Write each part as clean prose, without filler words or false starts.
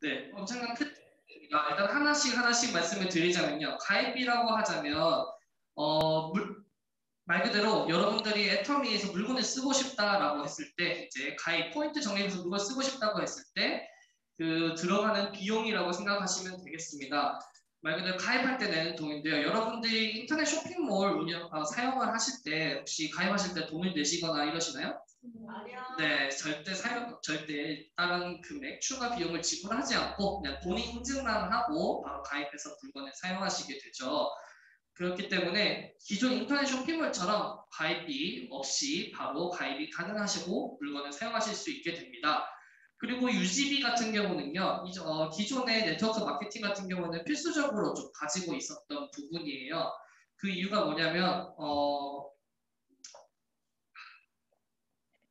네, 엄청난 큰 차이입니다. 일단 하나씩 하나씩 말씀을 드리자면요. 가입비라고 하자면 말 그대로 여러분들이 애터미에서 물건을 쓰고 싶다라고 했을 때 이제 가입 포인트 적립해서 물건 쓰고 싶다고 했을 때 그 들어가는 비용이라고 생각하시면 되겠습니다. 말 그대로 가입할 때 내는 돈인데요. 여러분들이 인터넷 쇼핑몰 사용을 하실 때 혹시 가입하실 때 돈을 내시거나 이러시나요? 아니요. 네, 절대 다른 금액, 추가 비용을 지불하지 않고 그냥 본인 인증만 하고 바로 가입해서 물건을 사용하시게 되죠. 그렇기 때문에 기존 인터넷 쇼핑몰처럼 가입비 없이 바로 가입이 가능하시고 물건을 사용하실 수 있게 됩니다. 그리고 유지비 같은 경우는요, 기존의 네트워크 마케팅 같은 경우는 필수적으로 좀 가지고 있었던 부분이에요. 그 이유가 뭐냐면,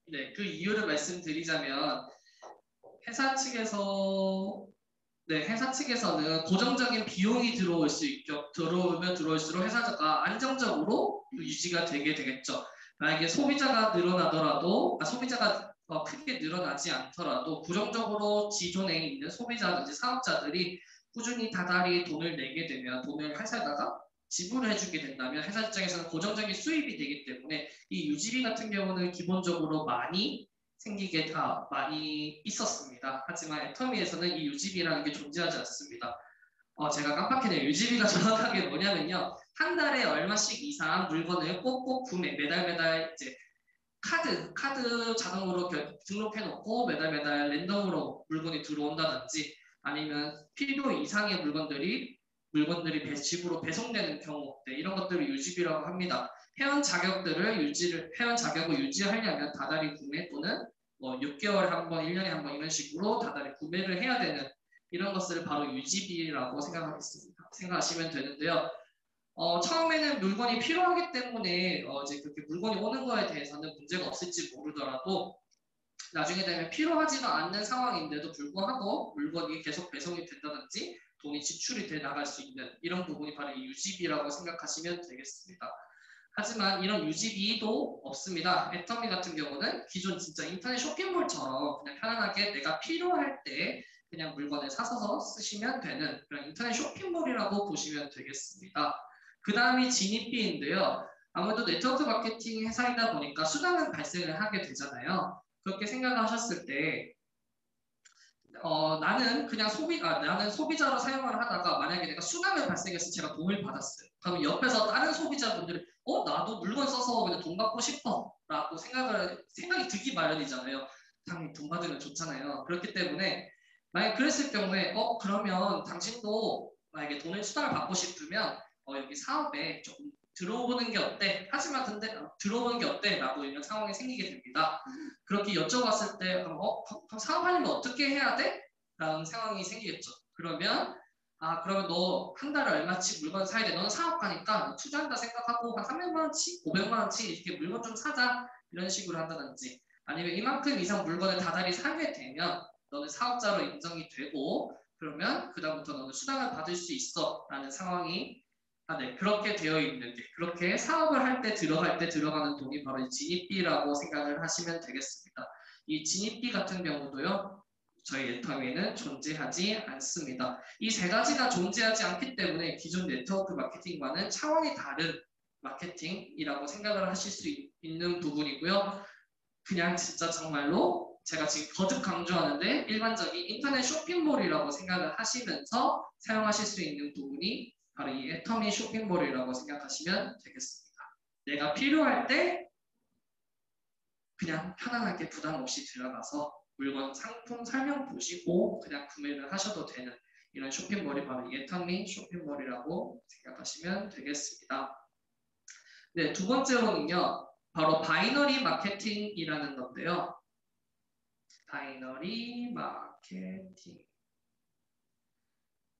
네, 그 이유를 말씀드리자면, 회사 측에서 회사 측에서는 고정적인 비용이 들어오면 들어올수록 회사가 안정적으로 유지가 되게 되겠죠. 만약에 소비자가 늘어나더라도, 소비자가 크게 늘어나지 않더라도 고정적으로 기존에 있는 소비자든지 사업자들이 꾸준히 다달이 돈을 내게 되면 돈을 회사에다가 지불을 해주게 된다면 회사 입장에서는 고정적인 수입이 되기 때문에 이 유지비 같은 경우는 기본적으로 많이 생기게 다 많이 있었습니다. 하지만 애터미에서는 이 유지비라는 게 존재하지 않습니다. 제가 깜빡했네요. 유지비가 정확하게 뭐냐면요. 한 달에 얼마씩 이상 물건을 꼭꼭 매달 이제 카드 자동으로 등록해놓고 매달 랜덤으로 물건이 들어온다든지 아니면 필요 이상의 물건들이 집으로 배송되는 경우 이런 것들을 유지비라고 합니다. 회원 자격을 유지하려면 다달이 구매 또는 뭐 6개월에 한 번, 1년에 한 번 이런 식으로 다달이 구매를 해야 되는 이런 것을 바로 유지비라고 생각하시면 되는데요. 처음에는 물건이 필요하기 때문에 이제 그렇게 물건이 오는 거에 대해서는 문제가 없을지 모르더라도 나중에 되면 필요하지도 않는 상황인데도 불구하고 물건이 계속 배송이 된다든지 돈이 지출이 돼 나갈 수 있는 이런 부분이 바로 이 유지비라고 생각하시면 되겠습니다. 하지만 이런 유지비도 없습니다. 애터미 같은 경우는 기존 진짜 인터넷 쇼핑몰처럼 그냥 편안하게 내가 필요할 때 그냥 물건을 사서 쓰시면 되는 그런 인터넷 쇼핑몰이라고 보시면 되겠습니다. 그 다음이 진입비인데요. 아무래도 네트워크 마케팅 회사이다 보니까 수당은 발생을 하게 되잖아요. 그렇게 생각하셨을 때 나는 소비자로 사용을 하다가 만약에 내가 수당을 발생해서 제가 돈을 받았어요. 그러면 옆에서 다른 소비자분들이 나도 물건 써서 그냥 돈 받고 싶어 라고 생각이 들기 마련이잖아요. 당연히 돈 받으면 좋잖아요. 그렇기 때문에 만약에 그랬을 경우에 그러면 당신도 만약에 수당을 받고 싶으면 여기 사업에 조금 들어오는 게 어때? 하지만 근데 들어오는 게 어때? 라고 이런 상황이 생기게 됩니다. 그렇게 여쭤봤을 때 그럼 사업하려면 어떻게 해야 돼? 라는 상황이 생기겠죠. 그러면 너 한 달에 얼마치 물건 사야 돼? 너는 사업가니까 투자한다 생각하고 한 300만 원치, 500만 원치 이렇게 물건 좀 사자 이런 식으로 한다든지 아니면 이만큼 이상 물건을 다달이 사게 되면 너는 사업자로 인정이 되고 그러면 그다음부터 너는 수당을 받을 수 있어 라는 상황이 네, 그렇게 되어 있는 게 그렇게 사업을 할 때 들어가는 돈이 바로 진입비라고 생각을 하시면 되겠습니다. 이 진입비 같은 경우도요. 저희 애터미에는 존재하지 않습니다. 이 세 가지가 존재하지 않기 때문에 기존 네트워크 마케팅과는 차원이 다른 마케팅이라고 생각을 하실 수 있는 부분이고요. 그냥 진짜 정말로 제가 지금 거듭 강조하는데 일반적인 인터넷 쇼핑몰이라고 생각을 하시면서 사용하실 수 있는 부분이 바로 이 애터미 쇼핑몰이라고 생각하시면 되겠습니다. 내가 필요할 때 그냥 편안하게 부담 없이 들어가서 물건 상품 설명 보시고 그냥 구매를 하셔도 되는 이런 쇼핑몰이 바로 이 애터미 쇼핑몰이라고 생각하시면 되겠습니다. 네, 두 번째로는요. 바로 바이너리 마케팅이라는 건데요. 바이너리 마케팅.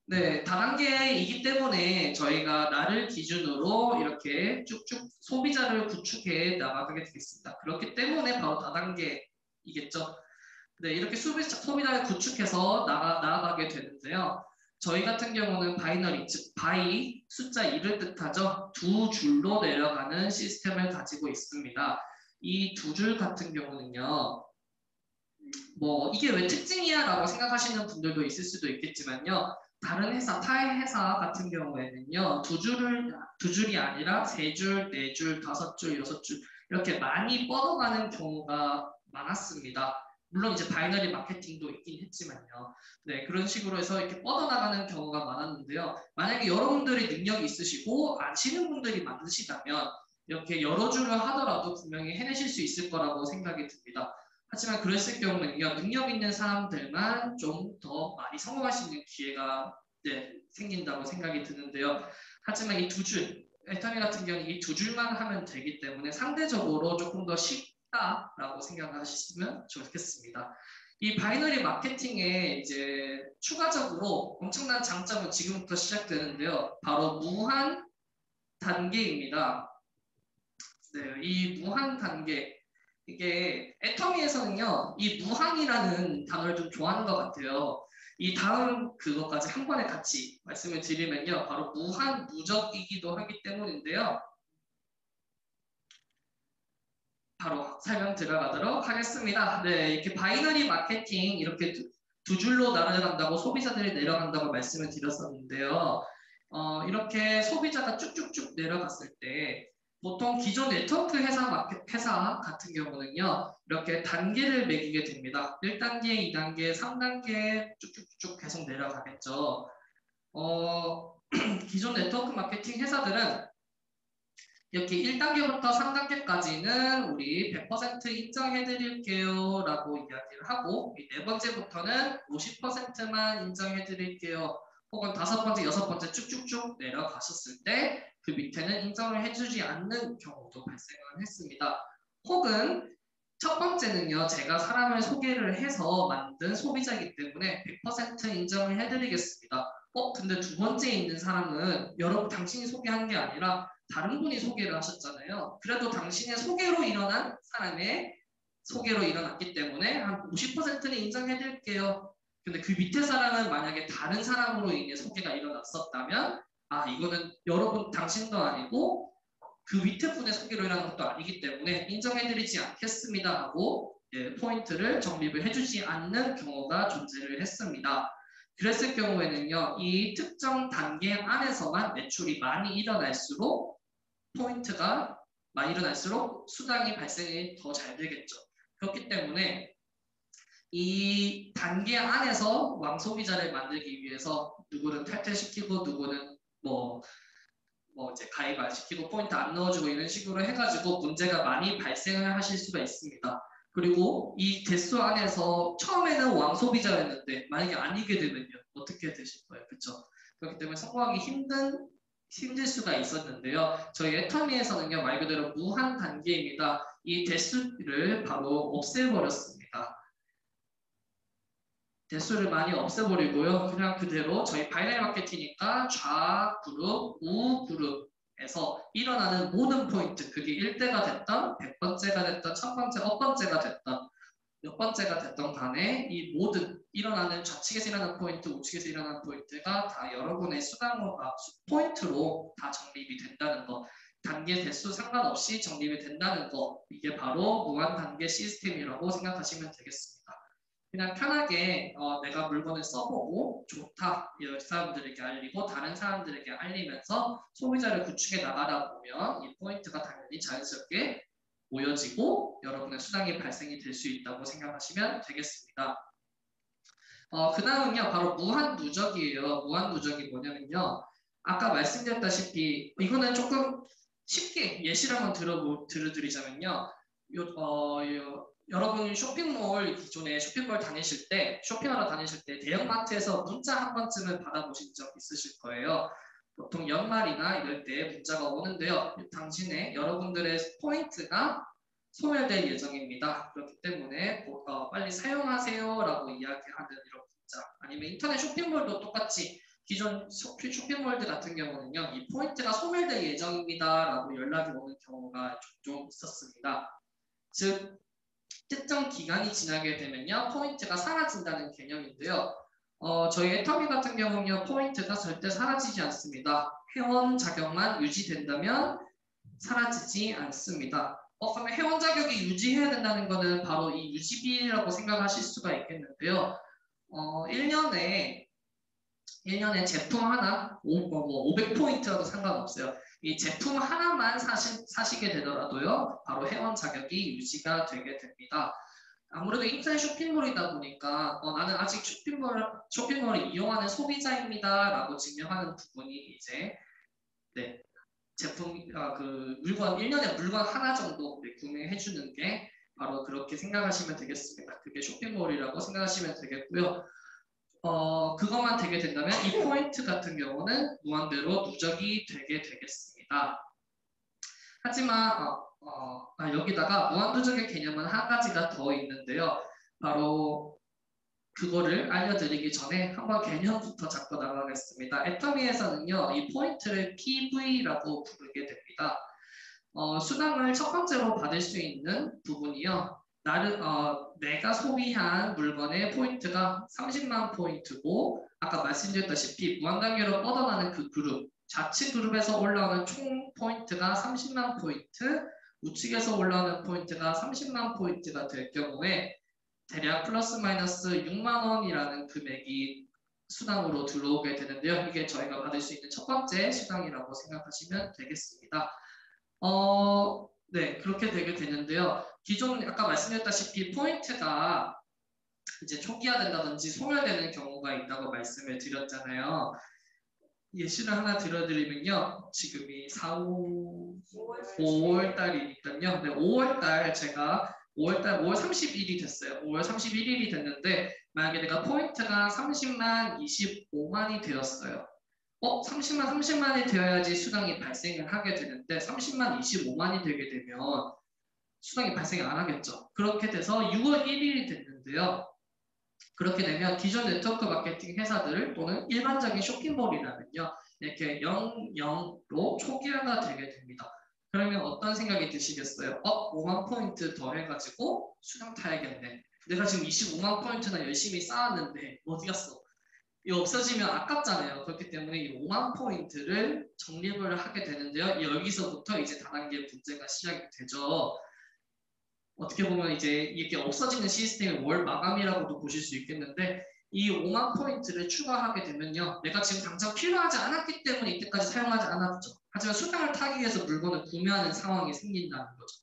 네, 다단계이기 때문에 저희가 나를 기준으로 이렇게 쭉쭉 소비자를 구축해 나가게 되겠습니다. 그렇기 때문에 바로 다단계이겠죠. 네, 이렇게 소비자를 구축해서 나아가게 되는데요. 저희 같은 경우는 바이너리, 즉 바이, 숫자 2를 뜻하죠. 두 줄로 내려가는 시스템을 가지고 있습니다. 이 두 줄 같은 경우는요. 뭐 이게 왜 특징이야 라고 생각하시는 분들도 있을 수도 있겠지만요. 다른 회사, 타의 회사 같은 경우에는요. 두 줄이 아니라 세 줄, 네 줄, 다섯 줄, 여섯 줄 이렇게 많이 뻗어가는 경우가 많았습니다. 물론 이제 바이너리 마케팅도 있긴 했지만요. 네, 그런 식으로 해서 이렇게 뻗어나가는 경우가 많았는데요. 만약에 여러분들이 능력이 있으시고 아시는 분들이 많으시다면 이렇게 여러 줄을 하더라도 분명히 해내실 수 있을 거라고 생각이 듭니다. 하지만 그랬을 경우는요, 능력 있는 사람들만 좀 더 많이 성공할 수 있는 기회가 생긴다고 생각이 드는데요. 하지만 이 두 줄, 애터미 같은 경우는 이 두 줄만 하면 되기 때문에 상대적으로 조금 더 쉽다라고 생각하시면 좋겠습니다. 이 바이너리 마케팅에 이제 추가적으로 엄청난 장점은 지금부터 시작되는데요. 바로 무한 단계입니다. 네, 이 무한 단계. 이게 애터미에서는요, 이 무한이라는 단어를 좀 좋아하는 것 같아요. 이 다음 그것까지 한 번에 같이 말씀을 드리면요, 바로 무한 무적이기도 하기 때문인데요. 바로 설명 들어가도록 하겠습니다. 네, 이렇게 바이너리 마케팅 이렇게 두 줄로 나눠간다고 소비자들이 내려간다고 말씀을 드렸었는데요. 이렇게 소비자가 쭉쭉쭉 내려갔을 때 보통 기존 네트워크 회사 같은 경우는요. 이렇게 단계를 매기게 됩니다. 1단계, 2단계, 3단계 쭉쭉쭉 계속 내려가겠죠. 기존 네트워크 마케팅 회사들은 이렇게 1단계부터 3단계까지는 우리 100% 인정해드릴게요 라고 이야기를 하고 네 번째부터는 50%만 인정해드릴게요. 혹은 다섯 번째, 여섯 번째 쭉쭉쭉 내려가셨을 때 그 밑에는 인정을 해주지 않는 경우도 발생을 했습니다. 혹은 첫 번째는요, 제가 사람을 소개를 해서 만든 소비자이기 때문에 100% 인정을 해드리겠습니다. 근데 두 번째에 있는 사람은 여러분 당신이 소개한 게 아니라 다른 분이 소개를 하셨잖아요. 그래도 당신의 소개로 일어난 사람의 소개로 일어났기 때문에 한 50%는 인정해드릴게요. 근데 그 밑에 사람은 만약에 다른 사람으로 인해 소개가 일어났었다면 이거는 여러분 당신도 아니고 그 밑에 분의 소개로 일어난 것도 아니기 때문에 인정해드리지 않겠습니다 하고 포인트를 적립을 해주지 않는 경우가 존재를 했습니다. 그랬을 경우에는요, 이 특정 단계 안에서만 매출이 많이 일어날수록 포인트가 많이 일어날수록 수당이 발생이 더 잘 되겠죠. 그렇기 때문에 이 단계 안에서 왕소비자를 만들기 위해서 누구는 탈퇴시키고 누구는 이제 가입 안 시키고 포인트 안 넣어주고 이런 식으로 해가지고 문제가 많이 발생을 하실 수가 있습니다. 그리고 이 대수 안에서 처음에는 왕소비자였는데 만약에 아니게 되면요 어떻게 되실 거예요, 그렇죠? 그렇기 때문에 성공하기 힘들 수가 있었는데요. 저희 애터미에서는요 말 그대로 무한 단계입니다. 이 대수를 바로 없애버렸습니다. 대수를 많이 없애버리고요. 그냥 그대로 저희 바이너리 마케팅이니까 좌 그룹, 우 그룹에서 일어나는 모든 포인트, 그게 1대가 됐던, 100번째가 됐던, 1000번째, 억번째가 됐던, 몇 번째가 됐던 간에 이 모든 일어나는 좌측에서 일어나는 포인트, 우측에서 일어나는 포인트가 다 여러분의 포인트로 다 정립이 된다는 거. 단계 대수 상관없이 정립이 된다는 거. 이게 바로 무한 단계 시스템이라고 생각하시면 되겠습니다. 그냥 편하게 내가 물건을 써보고 좋다 이 사람들에게 알리고 다른 사람들에게 알리면서 소비자를 구축해 나가다 보면 이 포인트가 당연히 자연스럽게 모여지고 여러분의 수당이 발생이 될 수 있다고 생각하시면 되겠습니다. 그 다음은요 바로 무한 누적이에요. 무한 누적이 뭐냐면요 아까 말씀드렸다시피 이거는 조금 쉽게 예시를 한번 들어드리자면요 여러분 쇼핑몰 기존에 쇼핑몰 다니실 때 쇼핑하러 다니실 때 대형마트에서 문자 한 번쯤은 받아보신 적 있으실 거예요. 보통 연말이나 이럴 때 문자가 오는데요. 당신의 여러분들의 포인트가 소멸될 예정입니다. 그렇기 때문에 빨리 사용하세요라고 이야기하는 이런 문자 아니면 인터넷 쇼핑몰도 똑같이 기존 쇼핑몰들 같은 경우는요. 이 포인트가 소멸될 예정입니다라고 연락이 오는 경우가 종종 있었습니다. 즉 특정 기간이 지나게 되면요 포인트가 사라진다는 개념인데요. 저희 애터미 같은 경우는요 포인트가 절대 사라지지 않습니다. 회원 자격만 유지된다면 사라지지 않습니다. 그러면 회원 자격이 유지해야 된다는 거는 바로 이 유지비라고 생각하실 수가 있겠는데요. 1년에 제품 하나, 500포인트라도 상관없어요. 이 제품 하나만 사시게 되더라도요, 바로 회원 자격이 유지가 되게 됩니다. 아무래도 인터넷 쇼핑몰이다 보니까 나는 아직 쇼핑몰을 이용하는 소비자입니다 라고 증명하는 부분이 이제 네, 그 물건 1년에 물건 하나 정도 구매해 주는 게 바로 그렇게 생각하시면 되겠습니다. 그게 쇼핑몰이라고 생각하시면 되겠고요. 그것만 되게 된다면 이 포인트 같은 경우는 무한대로 누적이 되게 되겠습니다. 하지만 여기다가 무한누적의 개념은 한 가지가 더 있는데요. 바로 그거를 알려드리기 전에 한번 개념부터 잡고 나가겠습니다. 애터미에서는요, 이 포인트를 PV라고 부르게 됩니다. 수당을 첫 번째로 받을 수 있는 부분이요. 내가 소비한 물건의 포인트가 30만 포인트고 아까 말씀드렸다시피 무한단계로 뻗어나는 그 그룹 좌측 그룹에서 올라오는 총 포인트가 30만 포인트 우측에서 올라오는 포인트가 30만 포인트가 될 경우에 대략 플러스 마이너스 6만 원이라는 금액이 수당으로 들어오게 되는데요. 이게 저희가 받을 수 있는 첫 번째 수당이라고 생각하시면 되겠습니다. 네, 그렇게 되게 되는데요. 기존 아까 말씀드렸다시피 포인트가 이제 초기화된다든지 소멸되는 경우가 있다고 말씀을 드렸잖아요. 예시를 하나 들어드리면요. 지금이 5월 달이니까요. 네, 5월 달 제가 5월 31일이 됐어요. 5월 31일이 됐는데 만약에 내가 포인트가 30만 25만이 되었어요. 30만이 되어야지 수당이 발생을 하게 되는데 30만 25만이 되게 되면 수당이 발생을 안 하겠죠. 그렇게 돼서 6월 1일이 됐는데요. 그렇게 되면 기존 네트워크 마케팅 회사들 또는 일반적인 쇼핑몰이라면요. 이렇게 00로 초기화가 되게 됩니다. 그러면 어떤 생각이 드시겠어요? 5만 포인트 더 해가지고 수당 타야겠네. 내가 지금 25만 포인트나 열심히 쌓았는데 어디 갔어? 이거 없어지면 아깝잖아요. 그렇기 때문에 이 5만 포인트를 적립을 하게 되는데요. 여기서부터 이제 다단계 문제가 시작이 되죠. 어떻게 보면 이제 이게 없어지는 시스템의 월 마감이라고도 보실 수 있겠는데 이 5만 포인트를 추가하게 되면요. 내가 지금 당장 필요하지 않았기 때문에 이때까지 사용하지 않았죠. 하지만 수당을 타기 위해서 물건을 구매하는 상황이 생긴다는 거죠.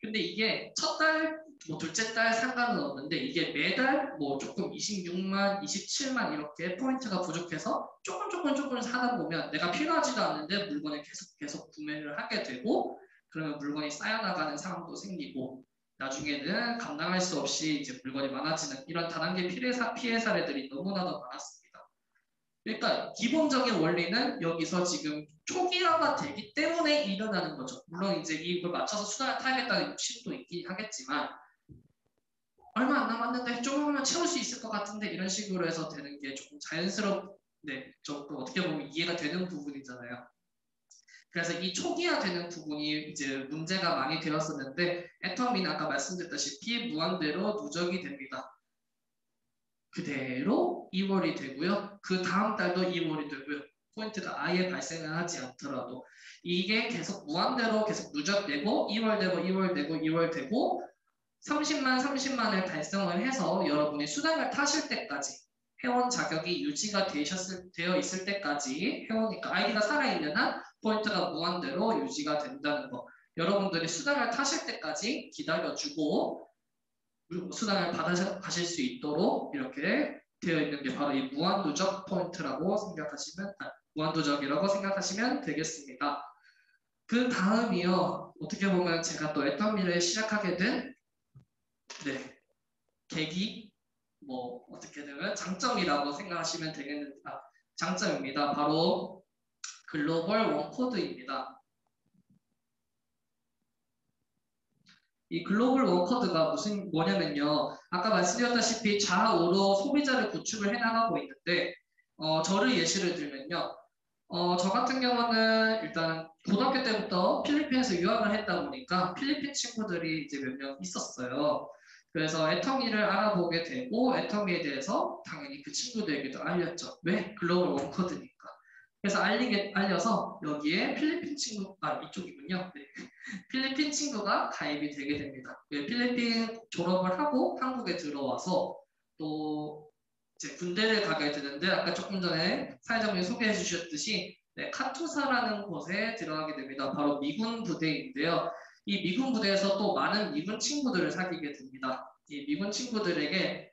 근데 이게 첫 달, 둘째 달 상관은 없는데 이게 매달 조금 26만, 27만 이렇게 포인트가 부족해서 조금 사다 보면 내가 필요하지도 않는데 물건을 계속 구매를 하게 되고 그러면 물건이 쌓여나가는 상황도 생기고 나중에는 감당할 수 없이 이제 물건이 많아지는 이런 다단계 피해 사례들이 너무나도 많았습니다. 그러니까 기본적인 원리는 여기서 지금 초기화가 되기 때문에 일어나는 거죠. 물론 이제 이걸 맞춰서 수당을 타야겠다는 욕심도 있긴 하겠지만 얼마 안 남았는데 조금만 채울 수 있을 것 같은데 이런 식으로 해서 되는 게 조금 조금 어떻게 보면 이해가 되는 부분이잖아요. 그래서 이 초기화되는 부분이 이제 문제가 많이 되었었는데 애터미는 아까 말씀드렸다시피 무한대로 누적이 됩니다. 그대로 2월이 되고요. 그 다음 달도 2월이 되고요. 포인트가 아예 발생을 하지 않더라도 이게 계속 무한대로 계속 누적되고 2월 되고 2월 되고 2월 되고 30만을 달성을 해서 여러분이 수당을 타실 때까지 회원 자격이 유지가 되어 있을 때까지 회원이니까 아이디가 살아있는 한 포인트가 무한대로 유지가 된다는 거. 여러분들이 수당을 타실 때까지 기다려주고 수당을 받아가실 수 있도록 이렇게 되어 있는 게 바로 이 무한누적 포인트라고 무한누적이라고 생각하시면 되겠습니다. 그 다음이요. 어떻게 보면 제가 또 애터미를 시작하게 된 계기 어떻게 되면 장점이라고 생각하시면 되겠습니다. 장점입니다. 바로 글로벌 원코드입니다. 이 글로벌 원코드가 뭐냐면요. 아까 말씀드렸다시피 좌우로 소비자를 구축을 해나가고 있는데 저를 예시를 들면요. 저 같은 경우는 일단 고등학교 때부터 필리핀에서 유학을 했다 보니까 필리핀 친구들이 이제 몇 명 있었어요. 그래서 애터미를 알아보게 되고 애터미에 대해서 당연히 그 친구들에게도 알렸죠. 왜? 글로벌 원코드니까. 그래서 알려서 여기에 필리핀 친구, 이쪽이군요. 네. 필리핀 친구가 가입이 되게 됩니다. 네, 필리핀 졸업을 하고 한국에 들어와서 또 이제 군대를 가게 되는데 아까 조금 전에 사회자분이 소개해 주셨듯이 네, 카투사라는 곳에 들어가게 됩니다. 바로 미군 부대인데요. 이 미군 부대에서 또 많은 미군 친구들을 사귀게 됩니다. 이 미군 친구들에게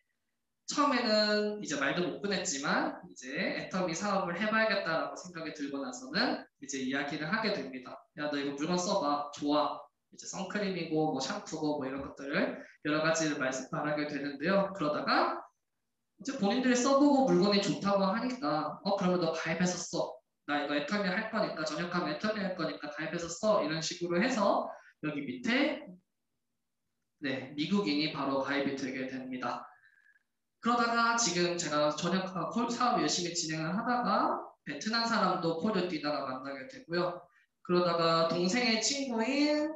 처음에는 이제 말도 못 꺼냈지만 이제 애터미 사업을 해봐야겠다라고 생각이 들고 나서는 이제 이야기를 하게 됩니다. 야, 너 이거 물건 써봐. 좋아. 이제 선크림이고 뭐 샴푸고 뭐 이런 것들을 여러 가지를 말하게 되는데요. 그러다가 이제 본인들이 써보고 물건이 좋다고 하니까 그러면 너 가입해서 써. 나 이거 애터미 할 거니까 전역하면 애터미 할 거니까 가입해서 써. 이런 식으로 해서 여기 밑에 네, 미국인이 바로 가입이 되게 됩니다. 그러다가 지금 제가 전역하 사업 열심히 진행을 하다가 베트남 사람도 폴을 뛰다가 만나게 되고요. 그러다가 동생의 친구인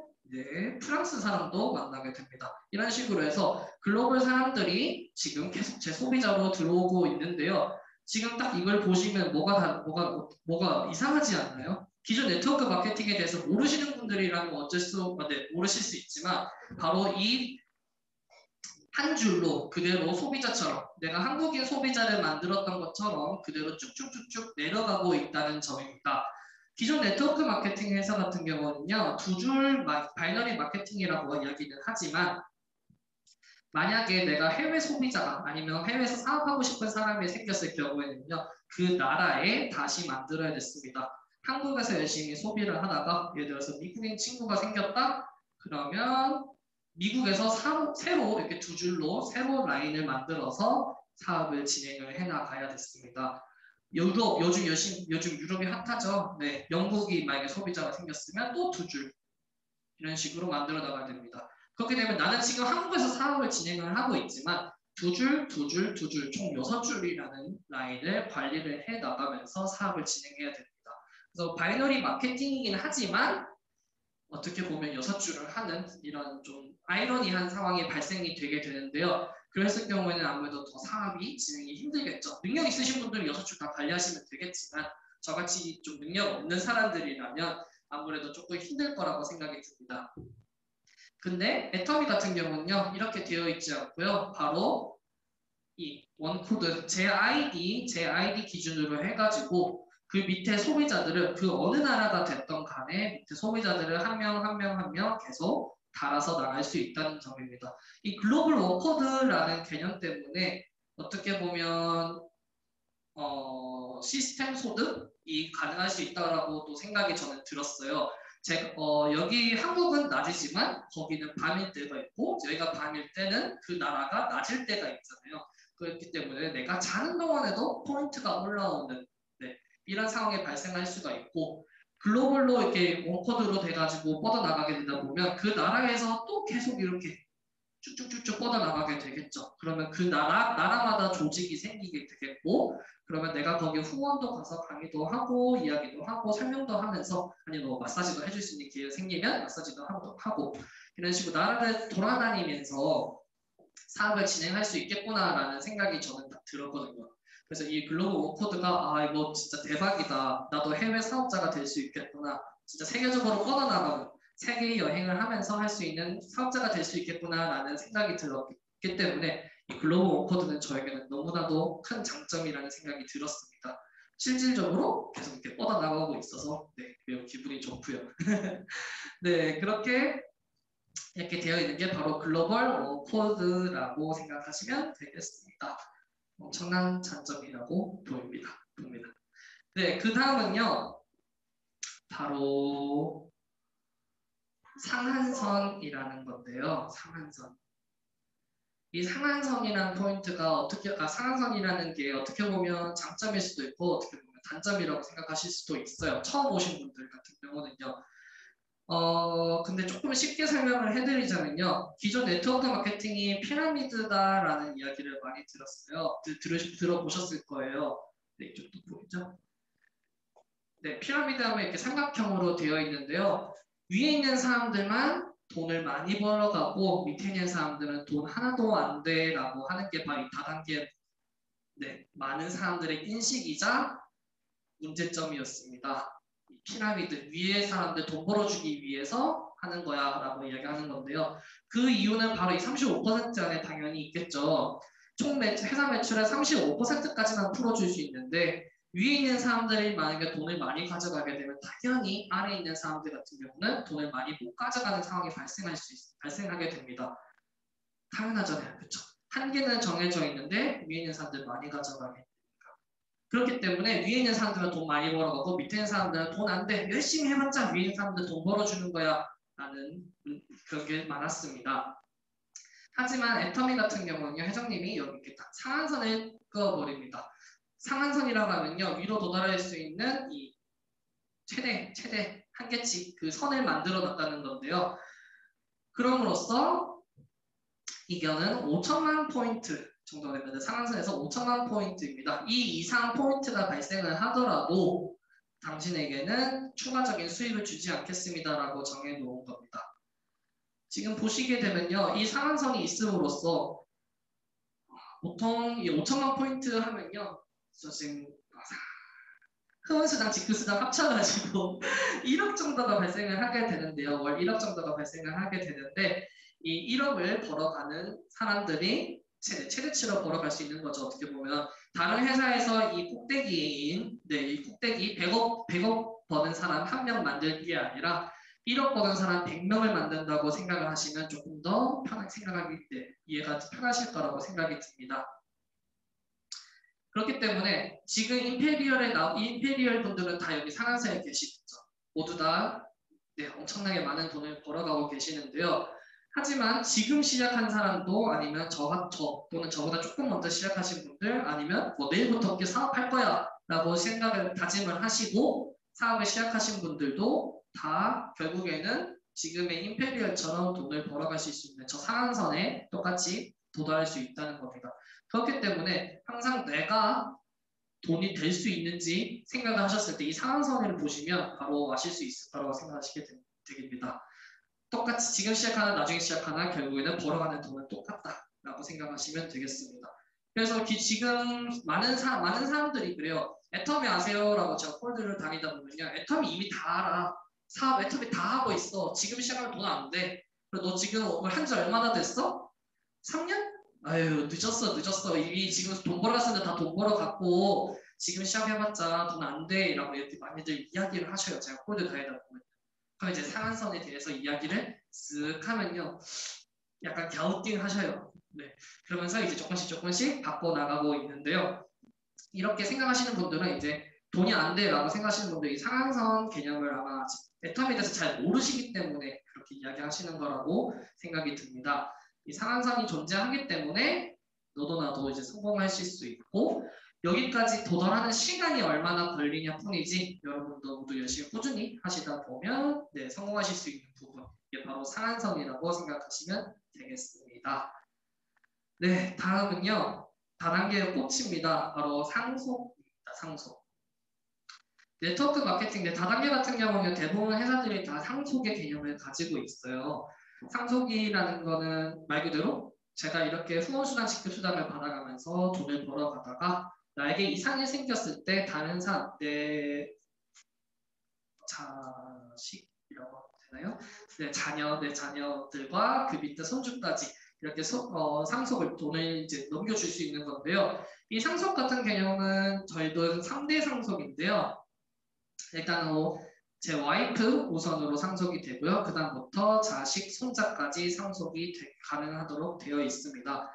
프랑스 사람도 만나게 됩니다. 이런 식으로 해서 글로벌 사람들이 지금 계속 제 소비자로 들어오고 있는데요. 지금 딱 이걸 보시면 뭐가 이상하지 않나요? 기존 네트워크 마케팅에 대해서 모르시는 분들이라면 모르실 수 있지만 바로 이 한 줄로 그대로 소비자처럼 내가 한국인 소비자를 만들었던 것처럼 그대로 쭉쭉쭉쭉 내려가고 있다는 점입니다. 기존 네트워크 마케팅 회사 같은 경우는요, 두 줄 바이너리 마케팅이라고 이야기는 하지만 만약에 내가 해외 소비자가 아니면 해외에서 사업하고 싶은 사람이 생겼을 경우에는요, 그 나라에 다시 만들어야 됐습니다. 한국에서 열심히 소비를 하다가 예를 들어서 미국인 친구가 생겼다? 그러면 미국에서 새로 이렇게 두 줄로 새로 라인을 만들어서 사업을 진행을 해나가야 됐습니다. 요즘 유럽이 핫하죠. 네, 영국이 만약에 소비자가 생겼으면 또 두 줄 이런 식으로 만들어 나가야 됩니다. 그렇게 되면 나는 지금 한국에서 사업을 진행을 하고 있지만 두 줄, 총 6줄이라는 라인을 관리를 해 나가면서 사업을 진행해야 됩니다. 그래서 바이너리 마케팅이긴 하지만 어떻게 보면 6줄을 하는 이런 좀 아이러니한 상황이 발생이 되게 되는데요. 그랬을 경우에는 아무래도 더 사업이 진행이 힘들겠죠. 능력 있으신 분들은 6줄 다 관리하시면 되겠지만 저같이 좀 능력 없는 사람들이라면 아무래도 조금 힘들 거라고 생각이 듭니다. 근데 애터미 같은 경우는요. 이렇게 되어 있지 않고요. 바로 이 원코드 제 아이디 기준으로 해가지고 그 밑에 소비자들을 그 어느 나라가 됐던 간에 밑에 소비자들을 한 명 계속 달아서 나갈 수 있다는 점입니다. 이 글로벌 원코드라는 개념 때문에 어떻게 보면 시스템 소득이 가능할 수 있다라고 또 생각이 저는 들었어요. 여기 한국은 낮이지만 거기는 밤일 때가 있고 저희가 밤일 때는 그 나라가 낮일 때가 있잖아요. 그렇기 때문에 내가 자는 동안에도 포인트가 올라오는 이런 상황이 발생할 수가 있고 글로벌로 이렇게 원코드로 돼가지고 뻗어나가게 되다 보면 그 나라에서 또 계속 이렇게 쭉쭉쭉쭉 뻗어나가게 되겠죠. 그러면 그 나라마다 조직이 생기게 되겠고 그러면 내가 거기 후원도 가서 강의도 하고 이야기도 하고 설명도 하면서 아니 뭐 마사지도 해줄 수 있는 기회가 생기면 마사지도 하고 이런 식으로 나라를 돌아다니면서 사업을 진행할 수 있겠구나라는 생각이 저는 딱 들었거든요. 그래서 이 글로벌 워코드가 이거 진짜 대박이다. 나도 해외 사업자가 될 수 있겠구나. 진짜 세계적으로 뻗어나가고 세계 여행을 하면서 할 수 있는 사업자가 될 수 있겠구나라는 생각이 들었기 때문에 이 글로벌 워코드는 저에게는 너무나도 큰 장점이라는 생각이 들었습니다. 실질적으로 계속 이렇게 뻗어나가고 있어서 매우 기분이 좋고요. 네, 그렇게 이렇게 되어 있는 게 바로 글로벌 워코드라고 생각하시면 되겠습니다. 엄청난 장점이라고 봅니다. 네, 그 다음은요. 바로 상한선이라는 건데요. 상한선. 이 상한선이라는 포인트가 상한선이라는 게 어떻게 보면 장점일 수도 있고 어떻게 보면 단점이라고 생각하실 수도 있어요. 처음 오신 분들 같은 경우는요. 근데 조금 쉽게 설명을 해드리자면요. 기존 네트워크 마케팅이 피라미드다라는 이야기를 많이 들었어요. 들어보셨을 거예요. 네, 이쪽도 보이죠? 네, 피라미드 하면 이렇게 삼각형으로 되어 있는데요. 위에 있는 사람들만 돈을 많이 벌어가고 밑에 있는 사람들은 돈 하나도 안 돼라고 하는 게 바로 이 다단계 많은 사람들의 인식이자 문제점이었습니다. 이 피라미드 위에 사람들 돈 벌어주기 위해서 하는 거야 라고 이야기하는 건데요. 그 이유는 바로 이 35% 안에 당연히 있겠죠. 총 회사 매출의 35%까지만 풀어줄 수 있는데 위에 있는 사람들이 만약에 돈을 많이 가져가게 되면 당연히 아래에 있는 사람들 같은 경우는 돈을 많이 못 가져가는 상황이 발생하게 됩니다. 당연하잖아요. 그렇죠? 한계는 정해져 있는데 위에 있는 사람들 많이 가져가게 됩니다. 그렇기 때문에 위에 있는 사람들은 돈 많이 벌어가고 밑에 있는 사람들은 돈 안 돼. 열심히 해봤자 위에 있는 사람들 돈 벌어주는 거야. 라는 그런 게 많았습니다. 하지만 애터미 같은 경우는요. 회장님이 여기 이렇게 딱 상한선을 그어버립니다. 상한선이라고 하면요. 위로 도달할 수 있는 이 최대 한계치 그 선을 만들어 놨다는 건데요. 그럼으로써 이거는 5천만 포인트 정도 되면 상한선에서 5천만 포인트입니다. 이 이상 포인트가 발생을 하더라도 당신에게는 추가적인 수익을 주지 않겠습니다라고 정해놓은 겁니다. 지금 보시게 되면요. 이 상한선이 있음으로써 보통 이 5천만 포인트 하면요. 저 지금 흡원수당, 직급수당 합쳐가지고 1억 정도가 발생을 하게 되는데요. 월 1억 정도가 발생을 하게 되는데 이 1억을 벌어가는 사람들이 최대치로 벌어갈 수 있는 거죠. 어떻게 보면 다른 회사에서 이 꼭대기인 이 꼭대기 100억 버는 사람 한 명 만들 게 아니라 1억 버는 사람 100명을 만든다고 생각을 하시면 조금 더 이해가 편하실 거라고 생각이 듭니다. 그렇기 때문에 지금 임페리얼 분들은 다 여기 상한선에 계시겠죠. 모두 다 엄청나게 많은 돈을 벌어가고 계시는데요. 하지만 지금 시작한 사람도 아니면 저 또는 저보다 조금 먼저 시작하신 분들 아니면 뭐 내일부터 어떻게 사업할 거야 라고 다짐을 하시고 사업을 시작하신 분들도 다 결국에는 지금의 임페리얼처럼 돈을 벌어가실 수 있는 저 상한선에 똑같이 도달할 수 있다는 겁니다. 그렇기 때문에 항상 내가 돈이 될 수 있는지 생각을 하셨을 때 이 상한선을 보시면 바로 아실 수 있을 거라고 생각하시게 됩니다. 똑같이 지금 시작하나 나중에 시작하나 결국에는 벌어가는 돈은 똑같다라고 생각하시면 되겠습니다. 그래서 지금 많은 사람들이 그래요. 애터미 아세요라고 제가 콜드를 다니다 보면요. 애터미 이미 다 알아. 사업 애터미 다 하고 있어. 지금 시작하면 돈 안 돼. 너 지금 한 지 얼마나 됐어? 3년? 아유 늦었어. 이미 지금 돈 벌어갔으면 다 돈 벌어갔고 지금 시작해봤자 돈 안 돼 라고 이렇게 많이들 이야기를 하셔요. 제가 콜드 다니다 보면. 그럼 이제 상한선에 대해서 이야기를 쓱 하면요. 약간 갸우띵 하셔요. 네. 그러면서 이제 조금씩 바꿔나가고 있는데요. 이렇게 생각하시는 분들은 이제 돈이 안 돼라고 생각하시는 분들이 상한선 개념을 아마 애터미에 대해서 잘 모르시기 때문에 그렇게 이야기하시는 거라고 생각이 듭니다. 이 상한선이 존재하기 때문에 너도 나도 이제 성공하실 수 있고 여기까지 도달하는 시간이 얼마나 걸리냐 뿐이지 여러분도 모두 열심히 꾸준히 하시다 보면 성공하실 수 있는 부분 이게 바로 상한선이라고 생각하시면 되겠습니다. 네, 다음은요. 다단계의 꽃입니다. 바로 상속입니다. 상속. 네트워크 마케팅 다단계 같은 경우는 대부분 회사들이 다 상속의 개념을 가지고 있어요. 상속이라는 거는 말 그대로 제가 이렇게 후원수당, 직급수당을 받아가면서 돈을 벌어가다가 나에게 이상이 생겼을 때 다른 사람, 내 자식이라고 되나요? 내 자녀들과 그 밑에 손주까지 이렇게 상속을 돈을 이제 넘겨줄 수 있는 건데요. 이 상속 같은 개념은 저희도 3대 상속인데요. 일단 제 와이프 우선으로 상속이 되고요. 그 다음부터 자식, 손자까지 상속이 가능하도록 되어 있습니다.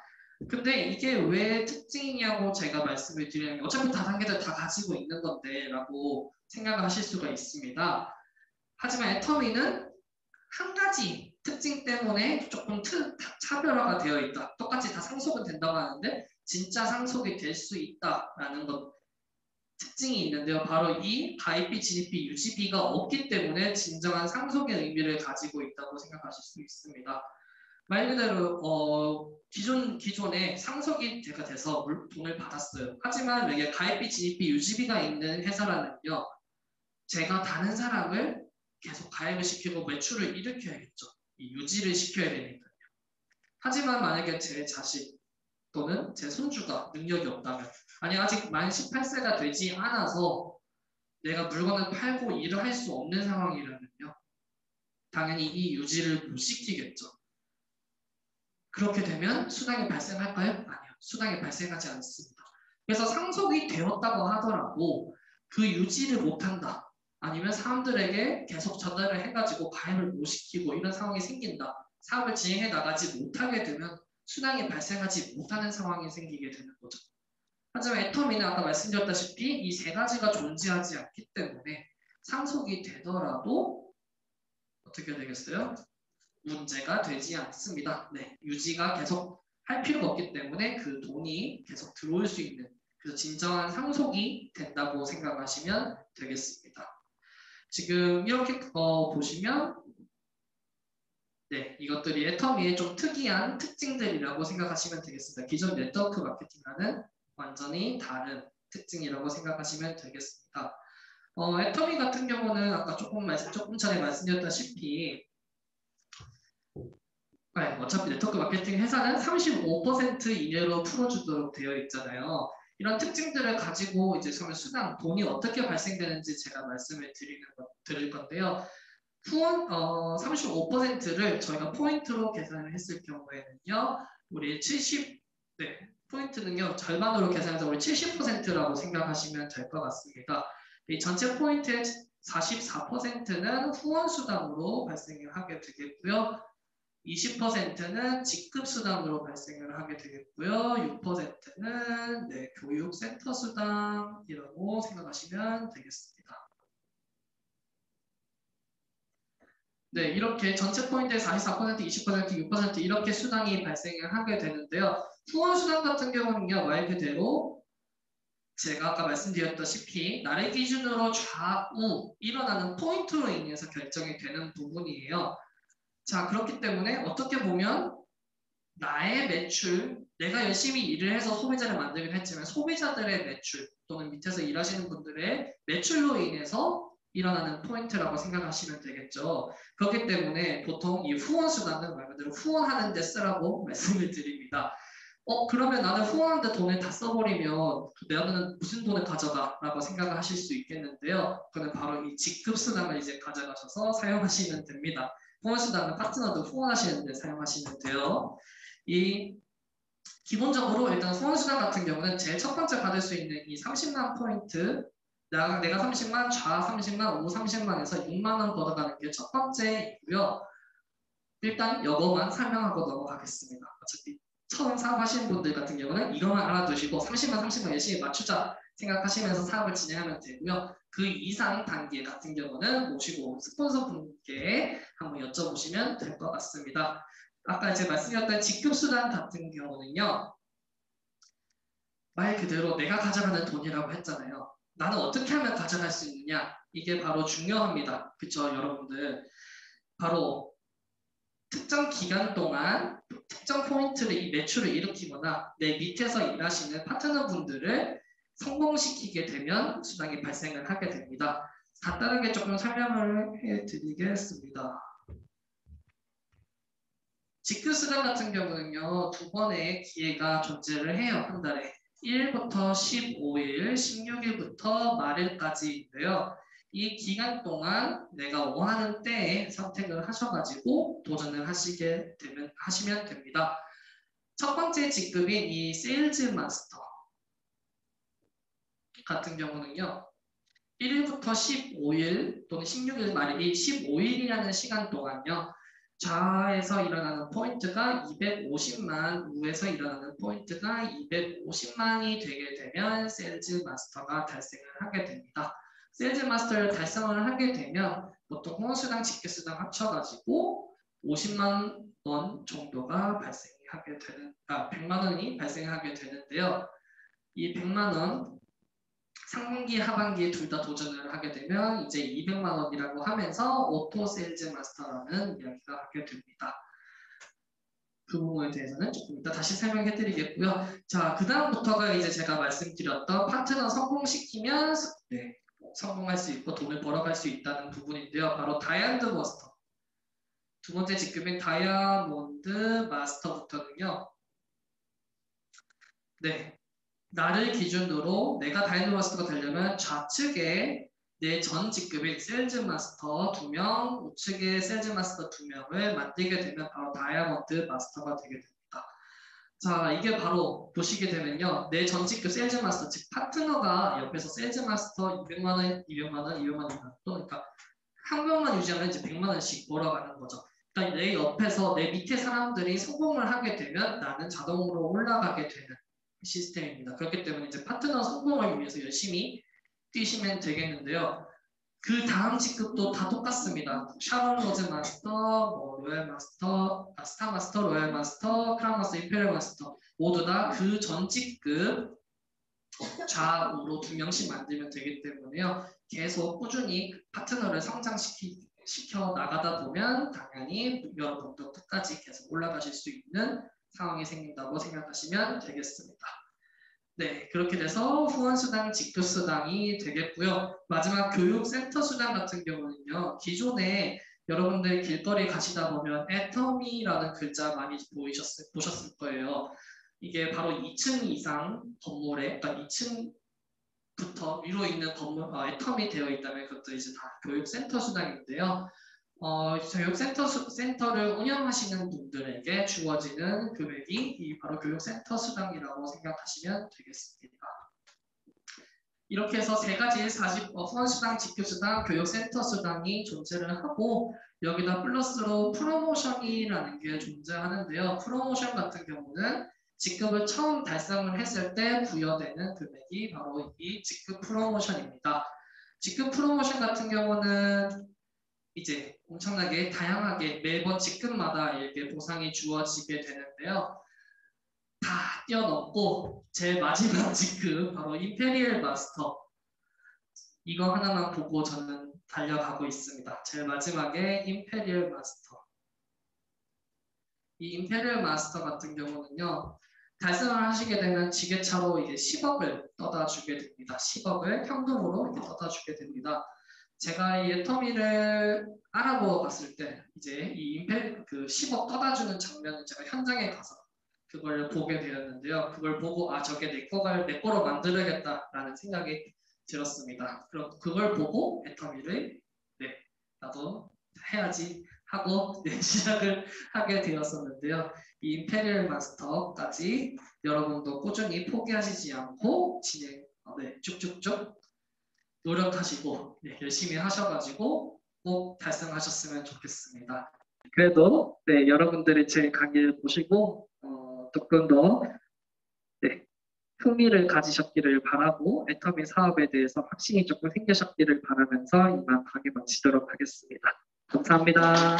근데 이게 왜 특징이냐고 제가 말씀을 드리는 게 어차피 다단계들 다 가지고 있는 건데 라고 생각을 하실 수가 있습니다. 하지만 애터미는 한 가지 특징 때문에 조금 차별화가 되어 있다. 똑같이 다 상속은 된다고 하는데 진짜 상속이 될 수 있다라는 것 특징이 있는데요. 바로 이 가입비, 진입비, 유지비가 없기 때문에 진정한 상속의 의미를 가지고 있다고 생각하실 수 있습니다. 말 그대로 기존에 상속이 돼서 돈을 받았어요. 하지만 이게 가입비, 진입비, 유지비가 있는 회사라면요. 제가 다른 사람을 계속 가입을 시키고 매출을 일으켜야겠죠. 유지를 시켜야 되니까요. 하지만 만약에 제 자식 또는 제 손주가 능력이 없다면 아니 아직 만 18세가 되지 않아서 내가 물건을 팔고 일을 할 수 없는 상황이라면요. 당연히 이 유지를 못 시키겠죠. 그렇게 되면 수당이 발생할까요? 아니요. 수당이 발생하지 않습니다. 그래서 상속이 되었다고 하더라도 그 유지를 못한다. 아니면 사람들에게 계속 전달을 해가지고 가입을 못 시키고 이런 상황이 생긴다. 사업을 진행해 나가지 못하게 되면 수당이 발생하지 못하는 상황이 생기게 되는 거죠. 하지만 애터미는 아까 말씀드렸다시피 이 세 가지가 존재하지 않기 때문에 상속이 되더라도 어떻게 되겠어요? 문제가 되지 않습니다. 네, 유지가 계속 할 필요가 없기 때문에 그 돈이 계속 들어올 수 있는 그래서 진정한 상속이 된다고 생각하시면 되겠습니다. 지금 이렇게 보시면 네, 이것들이 애터미의 좀 특이한 특징들이라고 생각하시면 되겠습니다. 기존 네트워크 마케팅과는 완전히 다른 특징이라고 생각하시면 되겠습니다. 애터미 같은 경우는 아까 조금 전에 말씀드렸다시피 네, 어차피 네트워크 마케팅 회사는 35% 이내로 풀어주도록 되어 있잖아요. 이런 특징들을 가지고 이제 처음에 수당, 돈이 어떻게 발생되는지 제가 말씀을 드릴 건데요. 후원 35%를 저희가 포인트로 계산을 했을 경우에는요. 우리 70, 네, 포인트는요. 절반으로 계산해서 우리 70%라고 생각하시면 될 것 같습니다. 이 전체 포인트의 44%는 후원 수당으로 발생을 하게 되겠고요. 20%는 직급 수당으로 발생을 하게 되겠고요. 6%는 네, 교육센터 수당이라고 생각하시면 되겠습니다. 네, 이렇게 전체 포인트의 44%, 20%, 6% 이렇게 수당이 발생을 하게 되는데요. 후원 수당 같은 경우는요, 말 그대로 제가 아까 말씀드렸다시피 나를 기준으로 좌우 일어나는 포인트로 인해서 결정이 되는 부분이에요. 자, 그렇기 때문에 어떻게 보면 나의 매출, 내가 열심히 일을 해서 소비자를 만들긴 했지만 소비자들의 매출 또는 밑에서 일하시는 분들의 매출로 인해서 일어나는 포인트라고 생각하시면 되겠죠. 그렇기 때문에 보통 이 후원 수단은 말 그대로 후원하는 데 쓰라고 말씀을 드립니다. 그러면 나는 후원하는데 돈을 다 써버리면 내가는 무슨 돈을 가져가? 라고 생각을 하실 수 있겠는데요. 그는 바로 이 직급 수당을 이제 가져가셔서 사용하시면 됩니다. 후원 수당은 파트너도 후원하시는 데 사용하시면 돼요. 이 기본적으로 일단 후원수당 같은 경우는 제일 첫 번째 받을 수 있는 이 30만 포인트 내가 30만, 좌 30만, 우 30만에서 6만 원 걷어가는 게 첫 번째이고요. 일단 이거만 설명하고 넘어가겠습니다. 어차피 처음 사업하시는 분들 같은 경우는 이것만 알아두시고 30만, 30만 열심히 맞추자 생각하시면서 사업을 진행하면 되고요. 그 이상 단계 같은 경우는 모시고 스폰서 분께 한번 여쭤보시면 될 것 같습니다. 아까 이제 말씀드렸던 직급수당 같은 경우는요. 말 그대로 내가 가져가는 돈이라고 했잖아요. 나는 어떻게 하면 가져갈 수 있느냐? 이게 바로 중요합니다. 그쵸, 여러분들? 바로 특정 기간 동안 특정 포인트를 이 매출을 일으키거나 내 밑에서 일하시는 파트너분들을 성공시키게 되면 수당이 발생을 하게 됩니다. 간단하게 조금 설명을 해드리겠습니다. 직급수당 같은 경우는요, 두 번의 기회가 존재를 해요, 한 달에. 1일부터 15일, 16일부터 말일까지인데요. 이 기간 동안 내가 원하는 때에 선택을 하셔가지고 도전을 하시면 됩니다. 첫 번째 직급인 이 세일즈 마스터 같은 경우는요. 1일부터 15일 또는 16일 말일 이 15일이라는 시간 동안요. 좌에서 일어나는 포인트가 250만, 우에서 일어나는 포인트가 250만이 되게 되면 세일즈 마스터가 달성을 하게 됩니다. 세일즈 마스터를 달성을 하게 되면 보통 후원수당, 직계수당 합쳐가지고 50만 원 정도가 발생하게 되는, 100만 원이 발생하게 되는데요. 이 100만 원 상반기, 하반기에 둘 다 도전을 하게 되면 이제 200만 원이라고 하면서 오토 세일즈 마스터라는 이야기가 하게 됩니다. 그 부분에 대해서는 조금 이따 다시 설명해 드리겠고요. 자, 그 다음부터가 이제 제가 말씀드렸던 파트너 성공시키면 네, 성공할 수 있고 돈을 벌어갈 수 있다는 부분인데요. 바로 다이아몬드 마스터. 두 번째 직급인 다이아몬드 마스터부터는요. 네. 나를 기준으로 내가 다이아몬드 마스터가 되려면 좌측에 내 전 직급인 세일즈 마스터 2명, 우측에 세일즈 마스터 2명을 만들게 되면 바로 다이아몬드 마스터가 되게 됩니다. 자, 이게 바로 보시게 되면요. 내 전 직급 세일즈 마스터, 즉 파트너가 옆에서 세일즈 마스터 200만 원, 200만 원, 200만 원, 그러니까 한 명만 유지하면 이제 100만 원씩 몰아가는 거죠. 그러니까 내 옆에서 내 밑에 사람들이 성공을 하게 되면 나는 자동으로 올라가게 되는 시스템입니다. 그렇기 때문에 이제 파트너 성공을 위해서 열심히 뛰시면 되겠는데요. 그 다음 직급도 다 똑같습니다. 샤론 로즈 마스터, 뭐 로얄 마스터, 스타 마스터, 로얄 마스터, 크라운 마스터, 임페리얼 마스터 모두 다 그 전 직급 좌우로 2명씩 만들면 되기 때문에요. 계속 꾸준히 파트너를 성장시켜 나가다 보면 당연히 여러분도 끝까지 계속 올라가실 수 있는 상황이 생긴다고 생각하시면 되겠습니다. 네, 그렇게 돼서 후원수당, 직급수당이 되겠고요. 마지막 교육센터수당 같은 경우는요. 기존에 여러분들 길거리 가시다 보면 애터미라는 글자 많이 보셨을 거예요. 이게 바로 2층 이상 건물에, 그러니까 2층부터 위로 있는 건물, 애터미 되어 있다면 그것도 이제 다 교육센터 수당인데요. 교육센터를 운영하시는 분들에게 주어지는 금액이 바로 교육센터 수당이라고 생각하시면 되겠습니다. 이렇게 해서 세 가지 후원수당, 직급수당, 교육센터 수당이 존재를 하고 여기다 플러스로 프로모션이라는 게 존재하는데요. 프로모션 같은 경우는 직급을 처음 달성을 했을 때 부여되는 금액이 바로 이 직급 프로모션입니다. 직급 프로모션 같은 경우는 이제 엄청나게 다양하게 매번 직급마다 이렇게 보상이 주어지게 되는데요. 다 뛰어넘고 제 마지막 직급 바로 임페리얼 마스터 이거 하나만 보고 저는 달려가고 있습니다. 제일 마지막에 임페리얼 마스터 이 임페리얼 마스터 같은 경우는요. 달성을 하시게 되면 지게차로 이제 10억을 떠다 주게 됩니다. 10억을 현금으로 이렇게 떠다 주게 됩니다. 제가 이 애터미를 알아보고 봤을 때 이제 이 10억 떠다주는 장면을 제가 현장에 가서 그걸 보게 되었는데요. 그걸 보고 저게 내 거로 만들어야겠다라는 생각이 들었습니다. 그럼 그걸 보고 애터미를 나도 해야지 하고 시작을 하게 되었었는데요. 이 임페리얼 마스터까지 여러분도 꾸준히 포기하시지 않고 쭉쭉쭉 노력하시고 열심히 하셔가지고 꼭 달성하셨으면 좋겠습니다. 그래도 여러분들이 제 강의를 보시고 조금 더 흥미를 가지셨기를 바라고 애터미 사업에 대해서 확신이 조금 생기셨기를 바라면서 이만 강의 마치도록 하겠습니다. 감사합니다.